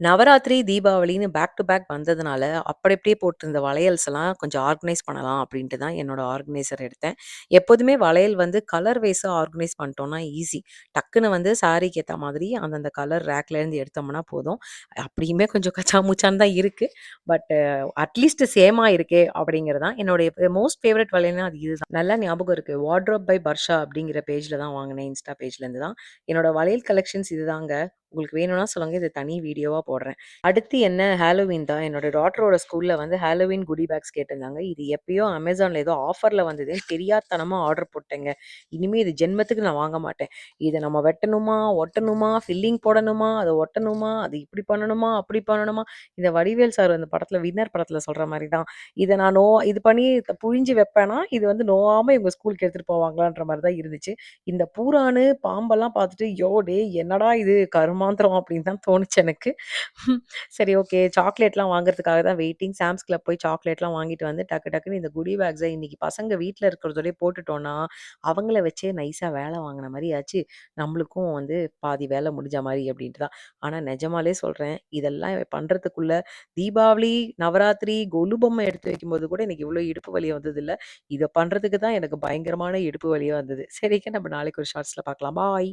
Navaratri, தீபாவளின்னு back to back வந்ததுனால, அப்படி அப்படியே போட்டிருந்த வளையல்ஸ் எல்லாம் கொஞ்சம் ஆர்கனைஸ் பண்ணலாம் அப்படின்ட்டு தான் என்னோட ஆர்கனைசர் எடுத்தேன். எப்போதுமே வளையல் வந்து கலர் வைஸா ஆர்கனைஸ் பண்ணிட்டோம்னா ஈஸி. டக்குனு வந்து சாரிக்கு ஏத்த மாதிரி அந்தந்த கலர் ரேக்லேருந்து எடுத்தோம்னா போதும். அப்படியுமே கொஞ்சம் கச்சா முச்சான்னு தான் இருக்கு. பட் அட்லீஸ்ட் சேமா இருக்கே அப்படிங்கிறது தான். என்னுடைய மோஸ்ட் ஃபேவரைட் வளையல்னா அது இதுதான். நல்லா ஞாபகம் இருக்கு. வார்ட்ரோப் பை பர்ஷா அப்படிங்கிற பேஜ்ல தான் வாங்குனேன். இன்ஸ்டா பேஜ்லேருந்து தான். என்னோட வளையல் கலெக்ஷன்ஸ் இதுதாங்க. உங்களுக்கு வேணும்னா சொல்லுங்க. இது தனி வீடியோவா போடுறேன். அடுத்து என்ன ஹாலோவீன் தான். என்னோட டாட்டரோட ஸ்கூல்ல வந்து ஹாலோவீன் குடி பேக்ஸ் கேட்டிருந்தாங்க. இது எப்பயோ அமேசான்ல ஏதோ ஆஃபர்ல வந்ததுன்னு தெரியாத்தனமா ஆர்டர் போட்டேங்க. இனிமே இது ஜென்மத்துக்கு நான் வாங்க மாட்டேன். இத நம்ம வெட்டணுமா, ஒட்டணுமா, ஃபில்லிங் போடணுமா, அத ஒட்டணுமா, அது இப்படி பண்ணணுமா, அப்படி பண்ணணுமா, இந்த வடிவேல் சார் அந்த படத்துல வின்னர் படத்துல சொல்ற மாரி தான். இத நான் இது பண்ணி புழிஞ்சு வைப்பேனா, இது வந்து நோவாம இவங்க ஸ்கூலுக்கு எடுத்துட்டு போவாங்களான்ற மாரி தான் இருந்துச்சு. இந்த பூரானு, பாம்பெல்லாம் பார்த்துட்டு, "யோ! டேய் என்னடா இது கருமாந்திரம்" அப்படின்னு தான் தோணுச்சு எனக்கு. சரி ஓகே. சாக்லேட்லாம் வாங்குறதுக்காக தான் வெயிட்டிங். சாம்ஸ் கிளப் போய் சாக்லேட்லாம் வாங்கிட்டு வந்து டக்கு டக்குன்னு இந்த குடி பேக்ஸ இன்னைக்கு பசங்க வீட்ல இருக்கிறதோடயே போட்டுட்டோம்னா, அவங்கள வச்சே நைஸா வேலை வாங்குன மாரி ஆச்சு. நம்மளுக்கும் வந்து பாதி வேலை முடிஞ்ச மாரி அப்படின்ட்டு தான். ஆனா நெஜமாலே சொல்றேன். இதெல்லாம் பண்றதுக்குள்ள தீபாவளி, நவராத்திரி, கொலு பொம்மை எடுத்து வைக்கும்போது கூட எனக்கு இவ்ளோ இடுப்பு வலி வந்ததில்ல. இத பண்றதுக்கு தான் எனக்கு பயங்கரமான இடுப்பு வலியே வந்தது. சரிங்க நம்ம நாளைக்கு ஒரு ஷார்ட்ஸ்ல பார்க்கலாம். பாய்.